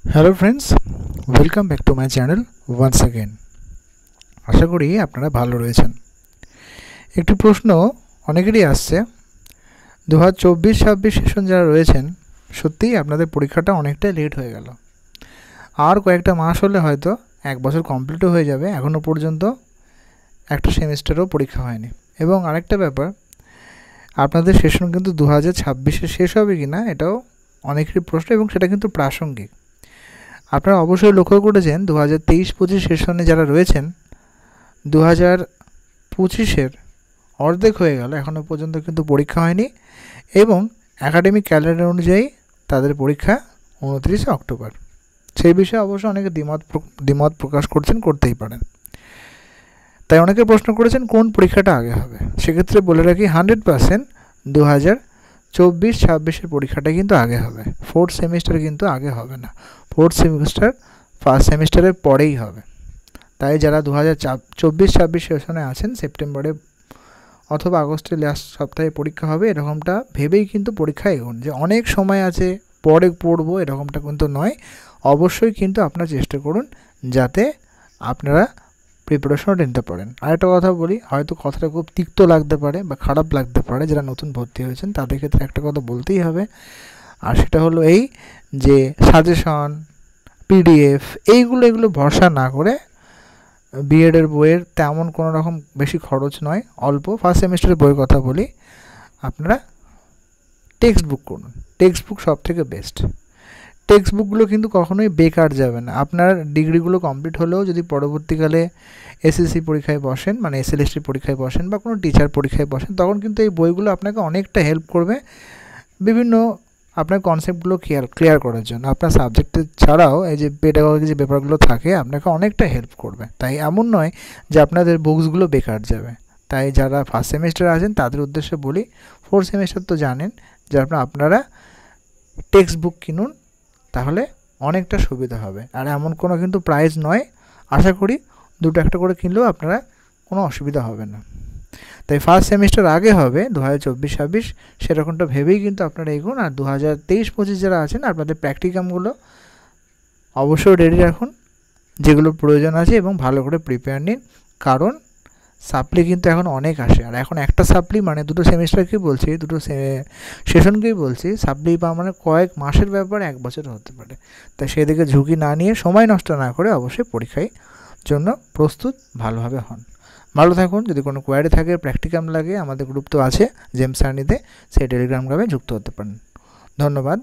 Hello friends, welcome back to my channel once again. আশা করি আপনারা ভালো রয়েছেন। একটি প্রশ্ন অনেকেরই আসছে, 2024-26 সেশন যারা রয়েছেন সত্যিই আপনাদের পরীক্ষাটা অনেকটাই লেট হয়ে গেল। আর কয়েকটা মাস হলে হয়তো 1 বছর কমপ্লিটও হয়ে যাবে, এখনও পর্যন্ত একটা সেমিস্টারও পরীক্ষা হয়নি। এবং আরেকটা ব্যাপার, আপনাদের সেশন কিন্তু 2026-এ শেষ হবে কি না এটাও অনেকেরই প্রশ্ন, এবং সেটা কিন্তু প্রাসঙ্গিক। আপনারা অবশ্যই লক্ষ্য করেছেন 2023-25 সেশনে যারা রয়েছেন 2025-এর অর্ধেক হয়ে গেল, এখনও পর্যন্ত কিন্তু পরীক্ষা হয়নি। এবং একাডেমিক ক্যালেন্ডার অনুযায়ী তাদের পরীক্ষা 29 অক্টোবর। সেই বিষয়ে অবশ্য অনেকে দ্বিমত প্রকাশ করছেন, করতেই পারেন। তাই অনেকে প্রশ্ন করেছেন কোন পরীক্ষাটা আগে হবে। সেক্ষেত্রে বলে রাখি 100% 2024-26 পরীক্ষাটা কিন্তু আগে হবে। ফোর্থ সেমিস্টার কিন্তু আগে হবে না, ফোর্থ সেমিস্টার ফার্স্ট সেমিস্টারের পরেই হবে। তাই যারা 2024-26 সেশনে আছেন, সেপ্টেম্বরে অথবা আগস্টের লাস্ট সপ্তাহে পরীক্ষা হবে এরকমটা ভেবেই কিন্তু পরীক্ষা এগোন। যে অনেক সময় আছে পরে পড়বো এরকমটা কিন্তু নয়। অবশ্যই কিন্তু আপনারা চেষ্টা করুন যাতে আপনারা প্রিপারেশনটা নিতে পারেন। আরেকটা কথা বলি, হয়তো কথাটা খুব তিক্ত লাগতে পারে বা খারাপ লাগতে পারে, যারা নতুন ভর্তি হয়েছেন তাদের ক্ষেত্রে একটা কথা বলতেই হবে। আর সেটা হলো এই যে সাজেশন, পিডিএফ এগুলো ভরসা না করে, বিএডের বইয়ের তেমন কোনো রকম বেশি খরচ নয়, অল্প। ফার্স্ট সেমিস্টারের বইয়ের কথা বলি, আপনারা টেক্সট বুক করুন। টেক্সট বুক সব থেকে বেস্ট। টেক্সট বুকগুলো কিন্তু কখনোই বেকার যাবে না। আপনার ডিগ্রিগুলো কমপ্লিট হলেও যদি পরবর্তীকালে এসএসসি পরীক্ষায় বসেন, মানে এসএলএসটি পরীক্ষায় বসেন বা কোনো টিচার পরীক্ষায় বসেন, তখন কিন্তু এই বইগুলো আপনাকে অনেকটা হেল্প করবে বিভিন্ন আপনার কনসেপ্টগুলো ক্লিয়ার করার জন্য। আপনার সাবজেক্টের ছাড়াও এই যে পেডাগজি যে ব্যাপারগুলো থাকে আপনাকে অনেকটা হেল্প করবে। তাই এমন নয় যে আপনাদের বুকসগুলো বেকার যাবে। তাই যারা ফার্স্ট সেমিস্টারে আছেন তাদের উদ্দেশ্যে বলি, ফোর্থ সেমিস্টার তো জানেন যে আপনারা টেক্সট বুক কিনুন, তাহলে অনেকটা সুবিধা হবে। আর এমন কোনো কিন্তু প্রাইস নয়, আশা করি দুটো একটা করে কিনলেও আপনারা কোনো অসুবিধা হবে না। তাই ফার্স্ট সেমিস্টার আগে হবে 2024-26, সেরকমটা ভেবেই কিন্তু আপনারা এগোন। আর 2023-25 যারা আছেন আপনাদের প্র্যাকটিকামগুলো অবশ্যই রেডি রাখুন, যেগুলো প্রয়োজন আছে, এবং ভালো করে প্রিপেয়ার নিন। কারণ সাপ্লি কিন্তু এখন অনেক আসে, আর এখন একটা সাপ্লি মানে দুটো সেমিস্টারকেই বলছি, দুটো সেশনকেই বলছি, সাপ্লি পাওয়া মানে কয়েক মাসের ব্যাপার, 1 বছর হতে পারে। তাই সেদিকে ঝুঁকি না নিয়ে, সময় নষ্ট না করে অবশ্যই পরীক্ষায় জন্য প্রস্তুত ভালোভাবে হন। ভালো থাকুন। যদি কোনো কোয়ারি থাকে, প্র্যাকটিকাম লাগে, আমাদের গ্রুপ তো আছে জেমস সার্নিতে, সেই টেলিগ্রাম গ্রুপে যুক্ত হতে পারেন। ধন্যবাদ।